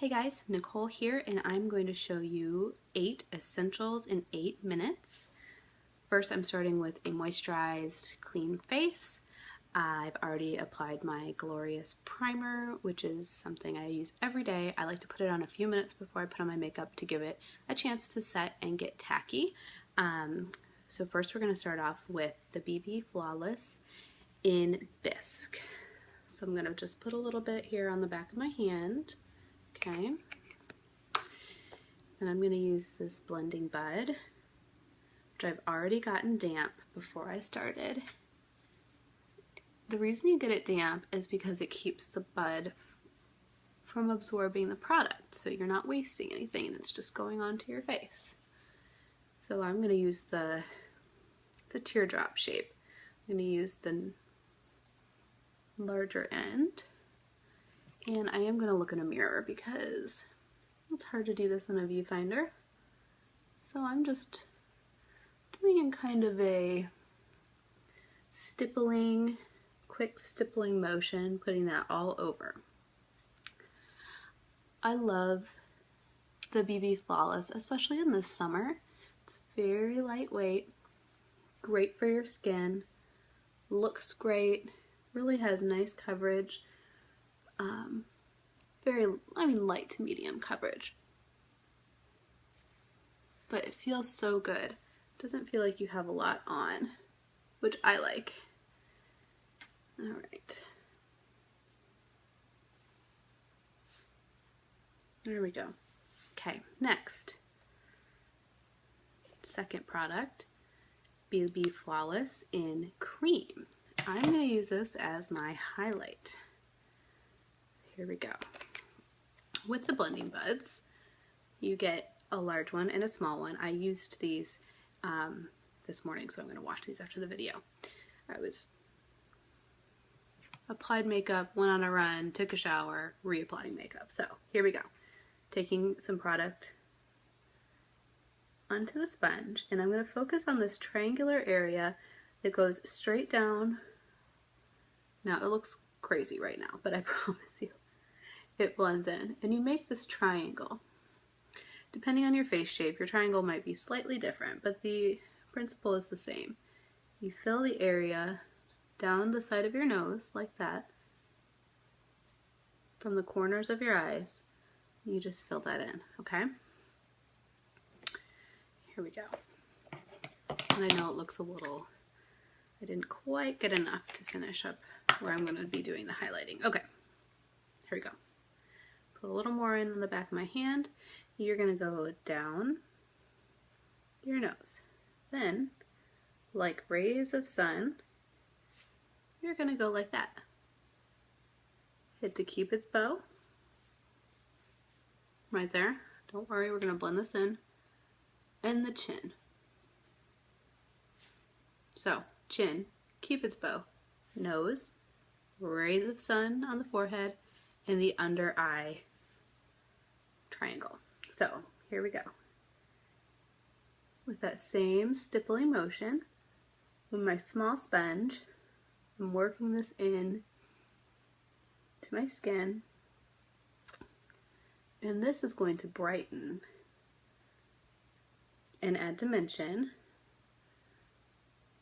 Hey guys, Nicole here, and I'm going to show you 8 essentials in 8 minutes. First, I'm starting with a moisturized, clean face. I've already applied my Glorious Primer, which is something I use every day. I like to put it on a few minutes before I put on my makeup to give it a chance to set and get tacky. So first we're going to start off with the BB Flawless in Bisque. So I'm going to just put a little bit here on the back of my hand. Okay, and I'm going to use this blending bud, which I've already gotten damp before I started. The reason you get it damp is because it keeps the bud from absorbing the product, so you're not wasting anything and it's just going onto your face. So I'm going to use it's a teardrop shape. I'm going to use the larger end, and I am going to look in a mirror because it's hard to do this in a viewfinder. So I'm just doing in kind of a stippling, quick stippling motion, putting that all over. I love the BB Flawless, especially in the summer. It's very lightweight, great for your skin, looks great, really has nice coverage. Light to medium coverage. But it feels so good. It doesn't feel like you have a lot on, which I like. Alright. There we go. Okay, next. Second product, BB Flawless in Cream. I'm going to use this as my highlight. Here we go. With the blending buds, you get a large one and a small one. I used these this morning, so I'm going to wash these after the video. I applied makeup, went on a run, took a shower, reapplying makeup. So here we go. Taking some product onto the sponge, and I'm going to focus on this triangular area that goes straight down. Now it looks crazy right now, but I promise you it blends in, and you make this triangle. Depending on your face shape, your triangle might be slightly different, but the principle is the same. You fill the area down the side of your nose like that, from the corners of your eyes. You just fill that in, okay? Here we go. And I know it looks a little, I didn't quite get enough to finish up where I'm going to be doing the highlighting. Okay, here we go. Put a little more in on the back of my hand. You're going to go down your nose. Then, like rays of sun, you're going to go like that. Hit the Cupid's bow. Right there. Don't worry, we're going to blend this in. And the chin. So, chin, Cupid's bow, nose, rays of sun on the forehead, and the under eye triangle. So, here we go. With that same stippling motion, with my small sponge, I'm working this in to my skin, and this is going to brighten and add dimension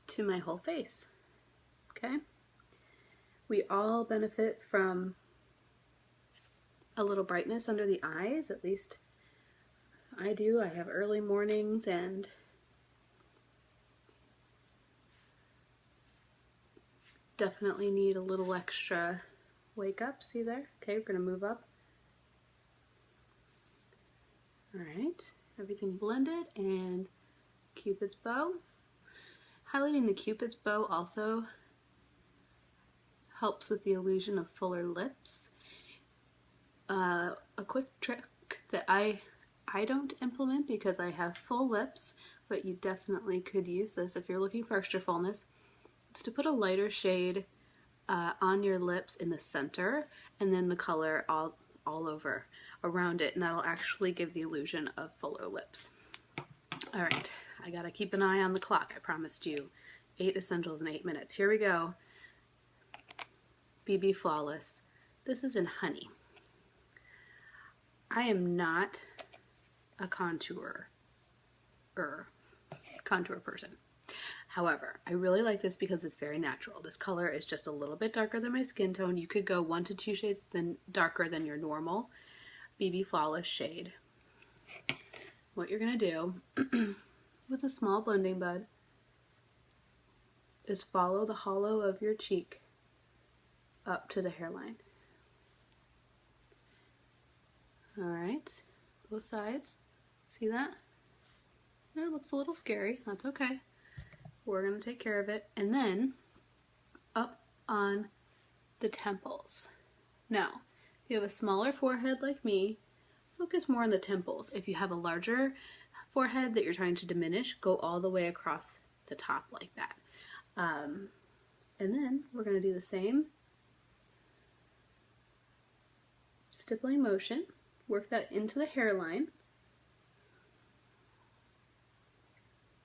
to my whole face. Okay? We all benefit from a little brightness under the eyes, at least I do. I have early mornings and definitely need a little extra wake up. See there? Okay, we're going to move up. Alright, everything blended, and Cupid's bow. Highlighting the Cupid's bow also helps with the illusion of fuller lips. A quick trick that I don't implement because I have full lips, but you definitely could use this if you're looking for extra fullness. It's to put a lighter shade on your lips in the center, and then the color all over around it, and that'll actually give the illusion of fuller lips. Alright, I gotta keep an eye on the clock. I promised you 8 essentials in 8 minutes. Here we go. BB Flawless. This is in Honey. I am not a contour person. However, I really like this because it's very natural. This color is just a little bit darker than my skin tone. You could go 1 to 2 shades darker than your normal BB Flawless shade. What you're going to do with a small blending bud is follow the hollow of your cheek up to the hairline. Alright, both sides. See that? It looks a little scary. That's okay. We're going to take care of it. And then up on the temples. Now, if you have a smaller forehead like me, focus more on the temples. If you have a larger forehead that you're trying to diminish, go all the way across the top like that. And then we're going to do the same stippling motion. Work that into the hairline.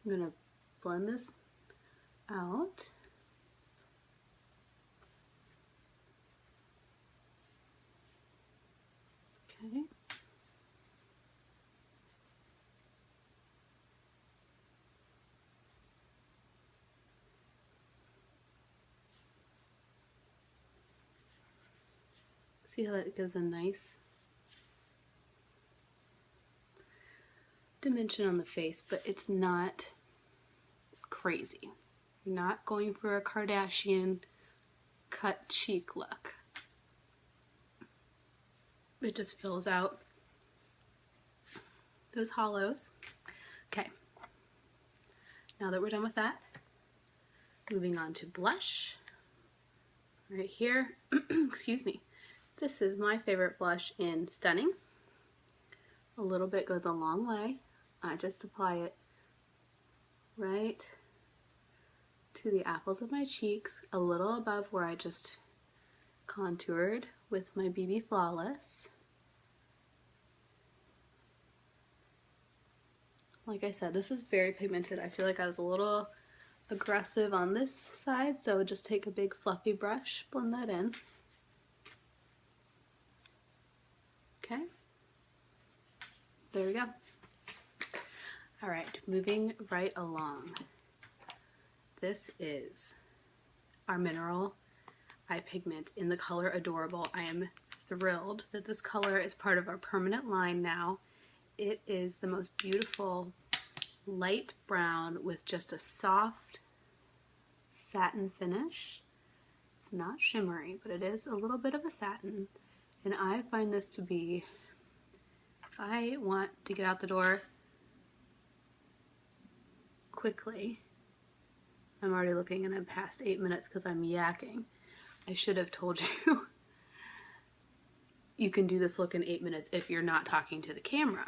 I'm going to blend this out. Okay. See how that gives a nice dimension on the face, but it's not crazy. You're not going for a Kardashian cut cheek look. It just fills out those hollows. Okay, now that we're done with that, moving on to blush. Right here, excuse me. This is my favorite blush in Stunning. A little bit goes a long way. I just apply it right to the apples of my cheeks, a little above where I just contoured with my BB Flawless. Like I said, this is very pigmented. I feel like I was a little aggressive on this side, so just take a big fluffy brush, blend that in. Okay, there we go. All right, moving right along. This is our Mineral Eye Pigment in the color Adorable. I am thrilled that this color is part of our permanent line now. It is the most beautiful light brown with just a soft satin finish. It's not shimmery, but it is a little bit of a satin. And I find this to be, if I want to get out the door quickly, I'm already looking and I'm past 8 minutes because I'm yakking. I should have told you you can do this look in 8 minutes if you're not talking to the camera.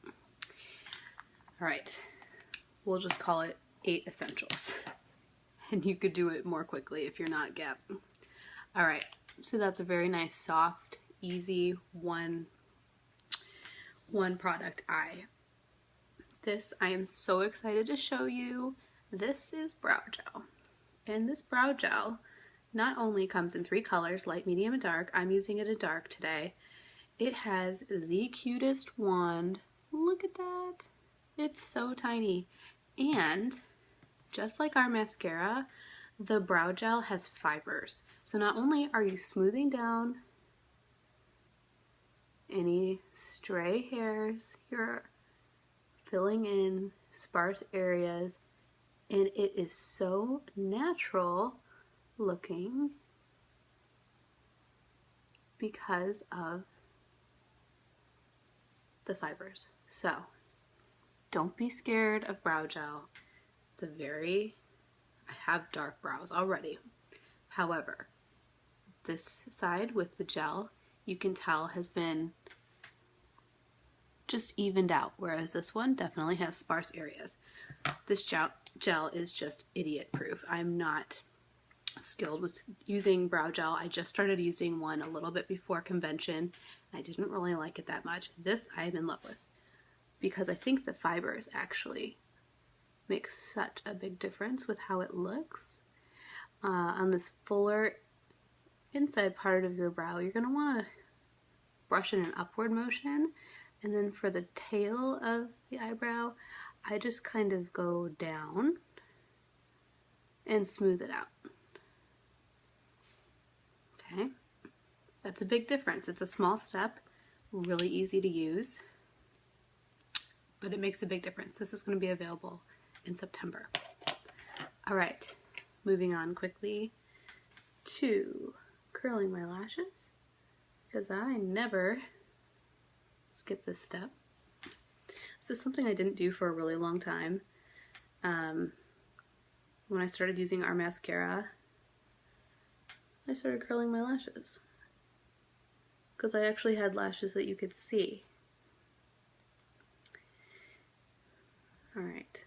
All right, we'll just call it 8 essentials. And you could do it more quickly if you're not gapping. All right, so that's a very nice, soft, easy one product eye. This I am so excited to show you. This is brow gel. And this brow gel not only comes in 3 colors, light, medium, and dark. I'm using it in dark today. It has the cutest wand. Look at that. It's so tiny. And just like our mascara, the brow gel has fibers. So not only are you smoothing down any stray hairs, you're filling in sparse areas, and it is so natural looking because of the fibers. So don't be scared of brow gel. It's I have dark brows already. However, this side with the gel, you can tell has been just evened out, whereas this one definitely has sparse areas. This gel is just idiot proof. I'm not skilled with using brow gel. I just started using one a little bit before convention. I didn't really like it that much. This I am in love with because I think the fibers actually make such a big difference with how it looks. On this fuller inside part of your brow, you're going to want to brush in an upward motion, and then for the tail of the eyebrow, I just kind of go down and smooth it out. Okay, that's a big difference. It's a small step, really easy to use, but it makes a big difference. This is going to be available in September. All right, moving on quickly to curling my lashes, because I never skip this step. This is something I didn't do for a really long time. When I started using our mascara, I started curling my lashes because I actually had lashes that you could see. All right,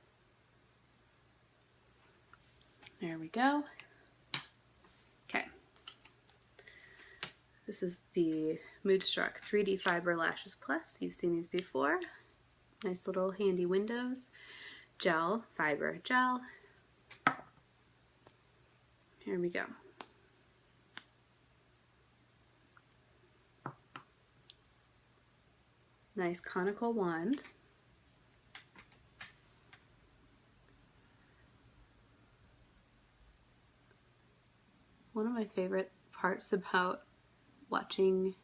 there we go. Okay, this is the Moodstruck 3D Fiber Lashes Plus. You've seen these before. Nice little handy windows. Gel, fiber gel. Here we go. Nice conical wand. One of my favorite parts about watching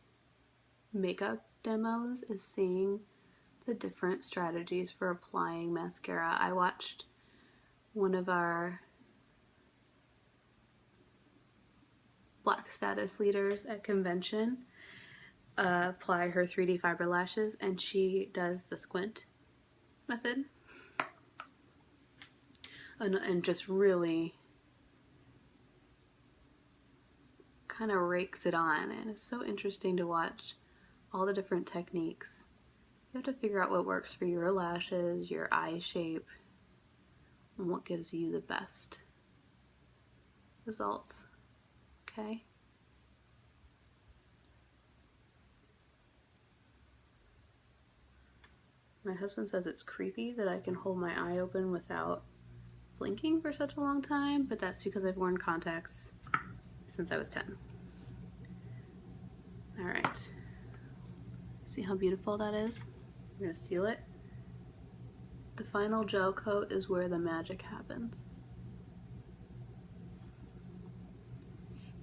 makeup demos is seeing the different strategies for applying mascara. I watched one of our Black status leaders at convention apply her 3D fiber lashes, and she does the squint method and just really kind of rakes it on, and it's so interesting to watch all the different techniques. You have to figure out what works for your lashes, your eye shape, and what gives you the best results. Okay? My husband says it's creepy that I can hold my eye open without blinking for such a long time, but that's because I've worn contacts since I was 10. All right. See how beautiful that is? I'm gonna seal it. The final gel coat is where the magic happens.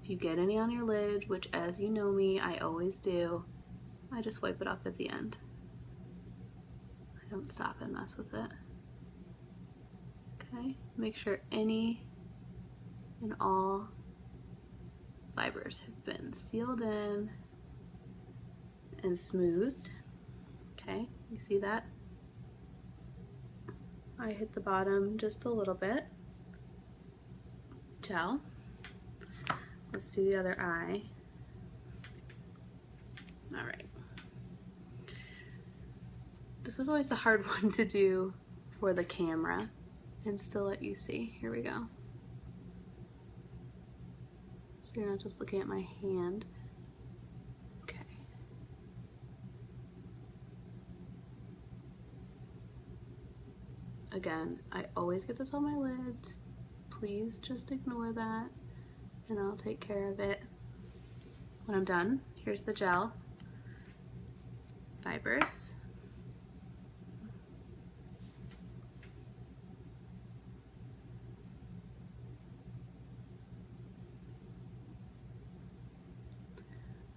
If you get any on your lid, which as you know me, I always do, I just wipe it off at the end. I don't stop and mess with it. Okay, make sure any and all fibers have been sealed in and smoothed. Okay, you see that? I hit the bottom just a little bit. Gel. Let's do the other eye. All right. This is always the hard one to do for the camera and still let you see. Here we go. So you're not just looking at my hand. Okay. Again, I always get this on my lids. Please just ignore that and I'll take care of it when I'm done. Here's the gel fibers.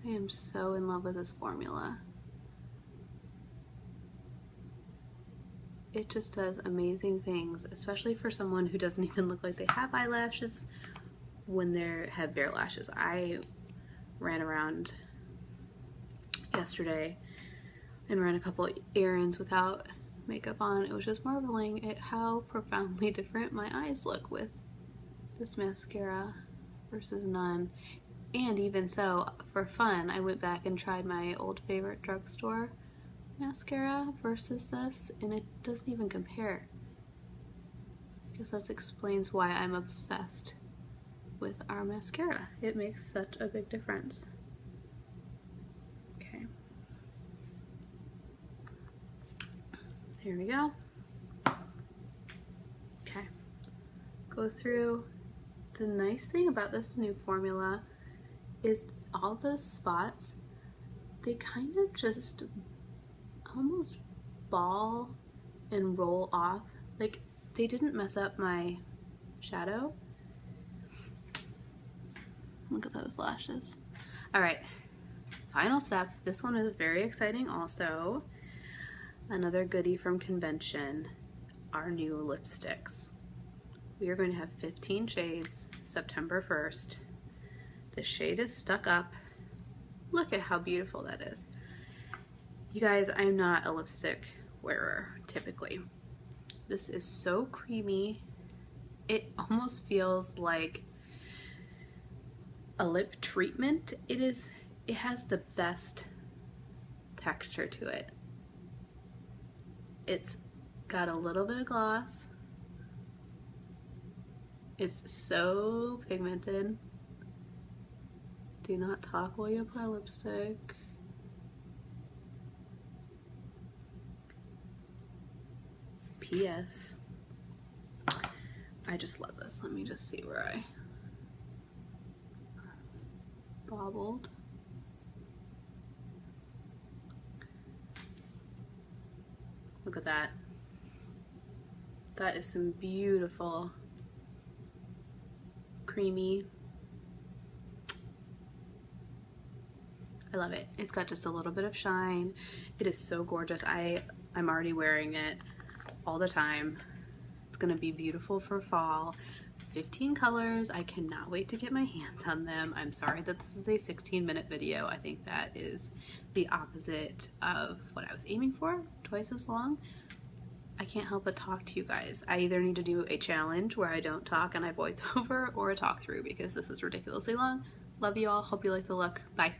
I am so in love with this formula. It just does amazing things, especially for someone who doesn't even look like they have eyelashes when they have bare lashes. I ran around yesterday and ran a couple errands without makeup on. It was just marveling at how profoundly different my eyes look with this mascara versus none. And even so, for fun, I went back and tried my old favorite drugstore mascara versus this, and it doesn't even compare. I guess that explains why I'm obsessed with our mascara. It makes such a big difference. Okay. Here we go. Okay. Go through. The nice thing about this new formula is all those spots they kind of just almost ball and roll off. Like, they didn't mess up my shadow. Look at those lashes. All right, final step. This one is very exciting also. Another goodie from convention, our new lipsticks. We are going to have 15 shades September 1st. The shade is Stuck Up. Look at how beautiful that is. You guys, I'm not a lipstick wearer typically. This is so creamy. It almost feels like a lip treatment. It has the best texture to it. It's got a little bit of gloss. It's so pigmented. Do not talk while you apply lipstick. P.S. I just love this. Let me just see where I bobbled. Look at that. That is some beautiful, creamy. I love it. It's got just a little bit of shine. It is so gorgeous. I'm already wearing it all the time. It's gonna be beautiful for fall. 15 colors. I cannot wait to get my hands on them. I'm sorry that this is a 16-minute video. I think that is the opposite of what I was aiming for, twice as long. I can't help but talk to you guys. I either need to do a challenge where I don't talk and I voice over, or a talk through, because this is ridiculously long. Love you all. Hope you like the look. Bye.